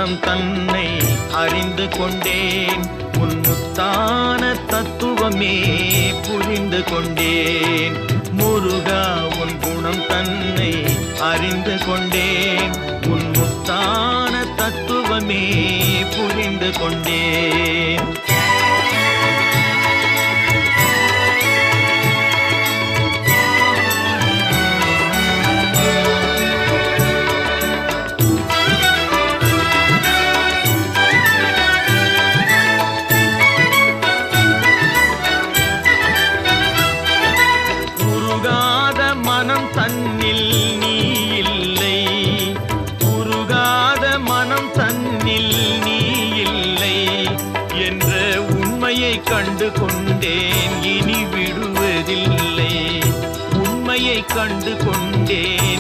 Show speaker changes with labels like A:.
A: குணம் தன்னை அறிந்து கொண்டேன். உன் முத்தான தத்துவமே புரிந்து கொண்டேன். முருகா உன் குணம் தன்னை அறிந்து கொண்டேன். உன் முத்தான தத்துவமே புரிந்து கொண்டேன். மனம் தன்னில் நீ இல்லை, உருகாத மனம் தன்னில் நீ இல்லை என்ற உண்மையை கண்டு கொண்டேன். இனி விடுவதில்லை, உண்மையை கண்டு கொண்டேன்.